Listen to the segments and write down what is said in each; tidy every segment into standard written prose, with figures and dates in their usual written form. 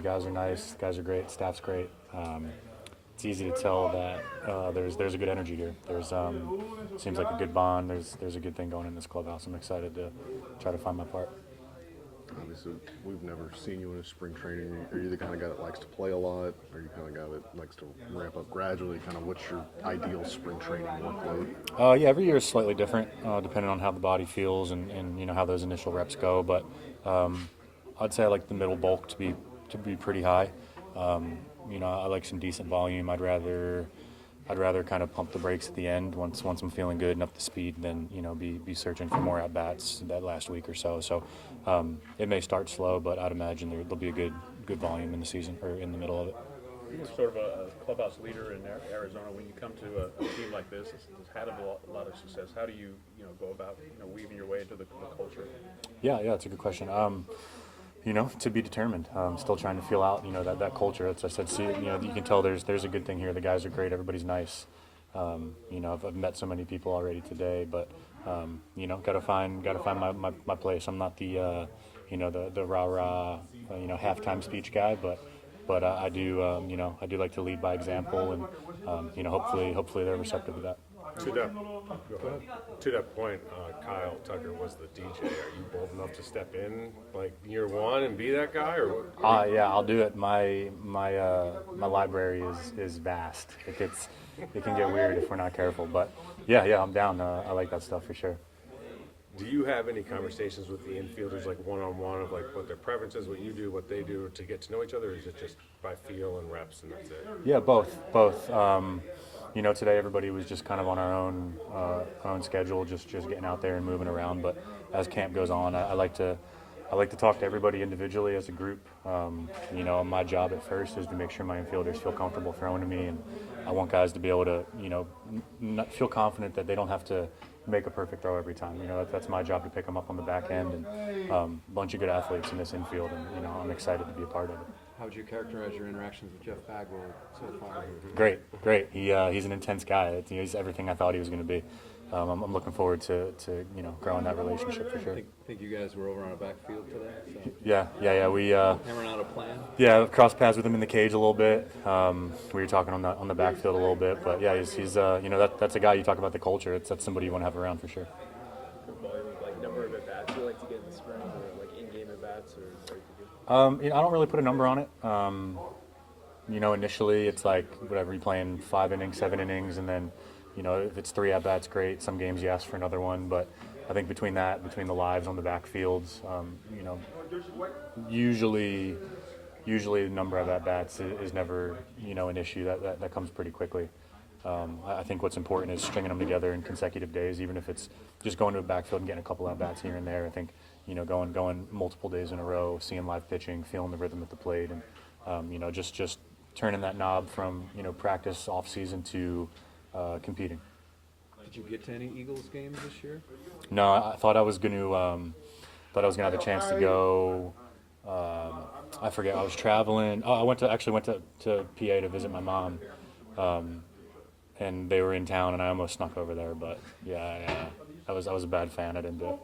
guys are nice. The guys are great. Staff's great. It's easy to tell that there's a good energy here. There's seems like a good bond. There's a good thing going in this clubhouse. I'm excited to try to find my part. Obviously, we've never seen you in a spring training. Are you the kind of guy that likes to play a lot? Are you the kind of guy that likes to ramp up gradually? Kind of what's your ideal spring training workload? Yeah, every year is slightly different, depending on how the body feels and how those initial reps go. But I'd say I like the middle bulk to be pretty high. I like some decent volume. I'd rather kind of pump the brakes at the end once I'm feeling good and up to speed than be searching for more at bats that last week or so. So it may start slow, but I'd imagine there'll be a good volume in the season or in the middle of it. You're sort of a clubhouse leader in Arizona. When you come to a team like this, it's had a lot of success. How do you go about weaving your way into the culture? Yeah, it's a good question. To be determined. Still trying to feel out, that culture. As I said, you can tell there's a good thing here. The guys are great. Everybody's nice. I've met so many people already today, but gotta find my place. I'm not the rah-rah, halftime speech guy, but I do like to lead by example, and hopefully they're receptive to that. To that point, Kyle Tucker was the DJ. Are you bold enough to step in like year one and be that guy, or? Yeah, I'll do it. My library is vast. It can get weird if we're not careful. But yeah, I'm down. I like that stuff for sure. Do you have any conversations with the infielders, like one-on-one, of like what their preferences, what you do, what they do, to get to know each other, or is it just by feel and reps and that's it? Yeah, both. Today everybody was just kind of on our own schedule, just getting out there and moving around. But as camp goes on, I like to talk to everybody individually as a group. My job at first is to make sure my infielders feel comfortable throwing to me, and I want guys to be able to, not feel confident that they don't have to make a perfect throw every time. That's my job to pick them up on the back end, and a bunch of good athletes in this infield, and I'm excited to be a part of it. How would you characterize your interactions with Jeff Bagwell so far? Great. He's an intense guy. He's everything I thought he was going to be. I'm looking forward to growing that relationship for sure. Think you guys were over on a backfield today? So. Yeah. We hammering out a plan. Yeah, crossed paths with him in the cage a little bit. We were talking on the backfield a little bit, but yeah, he's that's a guy you talk about the culture. That's somebody you want to have around for sure. Like number of at bats you like to get in the spring, or like in-game at bats, or I don't really put a number on it. Initially it's like whatever, you're playing 5 innings, 7 innings, and then if it's 3 at bats, great. Some games you ask for another one, but I think between the lives on the backfields, usually the number of at bats is never an issue. That comes pretty quickly. I think what's important is stringing them together in consecutive days, even if it's just going to a backfield and getting a couple at bats here and there. I think going multiple days in a row, seeing live pitching, feeling the rhythm at the plate, and just turning that knob from practice off season to competing. Did you get to any Eagles games this year? No, I thought I was going to have a chance to go. I forget. I was traveling. I went to PA to visit my mom, and they were in town, and I almost snuck over there. But yeah, I was a bad fan. I didn't do it.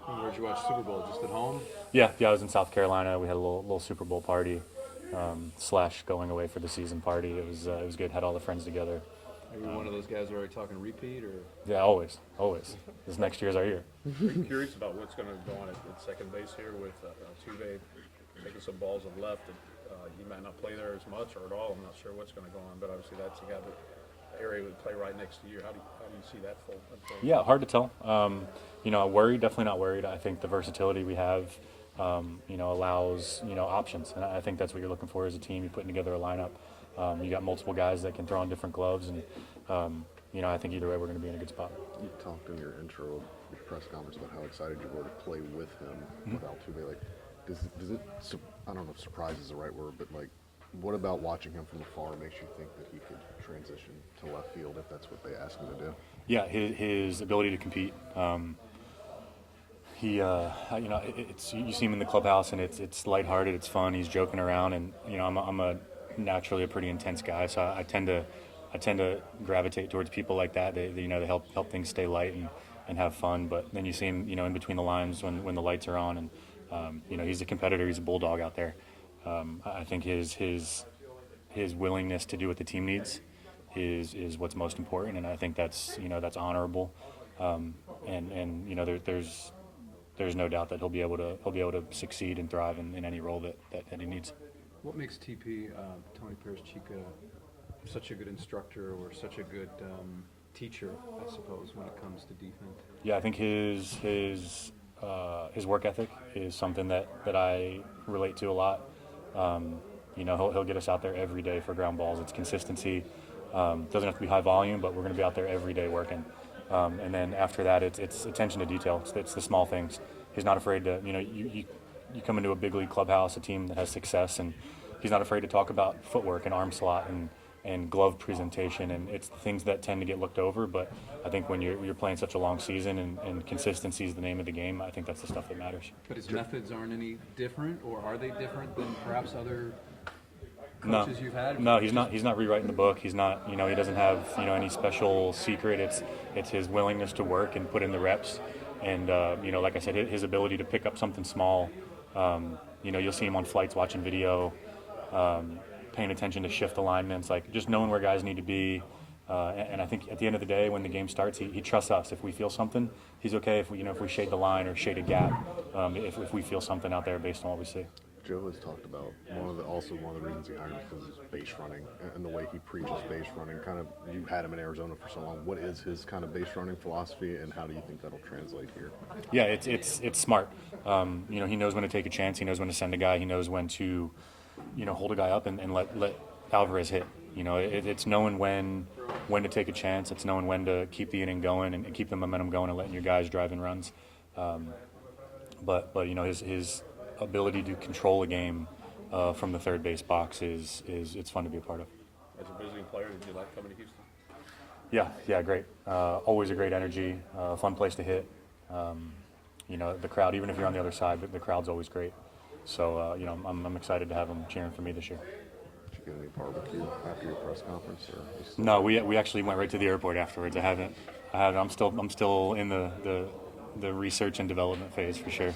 Where'd you watch Super Bowl? Just at home? Yeah. I was in South Carolina. We had a little Super Bowl party, / going away for the season party. It was good. Had all the friends together. Are you one of those guys already talking repeat, or? Yeah, always. This next year's our year. I'm curious about what's going to go on at second base here with Altuve taking some balls of left. He might not play there as much or at all. I'm not sure what's going to go on, but obviously that's the guy that area would play right next to you. How do you see that unfold? Yeah, hard to tell. Worried, definitely not worried. I think the versatility we have, allows, options. And I think that's what you're looking for as a team. You're putting together a lineup. You got multiple guys that can throw on different gloves. And, I think either way we're going to be in a good spot. You talked in your intro, your press conference, about how excited you were to play with him, with Altuve. Like, does it, I don't know if surprise is the right word, but like, what about watching him from afar makes you think that he could transition to left field if that's what they ask him to do? Yeah, his ability to compete. It's you see him in the clubhouse, and it's lighthearted, it's fun. He's joking around, and I'm naturally a pretty intense guy, so I tend to gravitate towards people like that. They help things stay light and have fun. But then you see him, in between the lines when the lights are on, and He's a competitor. He's a bulldog out there. I think his willingness to do what the team needs is what's most important, and I think that's honorable. There's no doubt that he'll be able to succeed and thrive in any role that he needs. What makes TP, Tony Perezchica, such a good instructor or such a good teacher, I suppose, when it comes to defense? Yeah, I think his work ethic is something that I relate to a lot. He'll get us out there every day for ground balls. It's consistency. Doesn't have to be high volume, but we're going to be out there every day working. And then after that, it's attention to detail. It's the small things. He's not afraid to, you come into a big league clubhouse, a team that has success, and he's not afraid to talk about footwork and arm slot and glove presentation, and it's the things that tend to get looked over. But I think when you're playing such a long season and consistency is the name of the game, I think that's the stuff that matters. But his methods aren't any different, or are they different than perhaps other No, coaches you've had? no, he's not rewriting the book. He's not, he doesn't have, any special secret. It's his willingness to work and put in the reps. And, like I said, his ability to pick up something small. You'll see him on flights watching video, paying attention to shift alignments, like just knowing where guys need to be. And I think at the end of the day, when the game starts, he trusts us. If we feel something, he's okay if we shade the line or shade a gap, if we feel something out there based on what we see. Joe has talked about one of the reasons he hired him because of base running and the way he preaches base running. Kind of, you had him in Arizona for so long. What is his kind of base running philosophy, and how do you think that'll translate here? Yeah, it's smart. He knows when to take a chance. He knows when to send a guy. He knows when to, hold a guy up and let Alvarez hit. It's knowing when to take a chance. It's knowing when to keep the inning going and keep the momentum going and letting your guys drive in runs. But his ability to control a game from the third base box it's fun to be a part of. As a visiting player, did you like coming to Houston? Yeah, great. Always a great energy, fun place to hit. The crowd, even if you're on the other side, the crowd's always great. So I'm excited to have them cheering for me this year. Did you get any barbecue after your press conference? Or No, we actually went right to the airport afterwards. I'm still in the research and development phase for sure.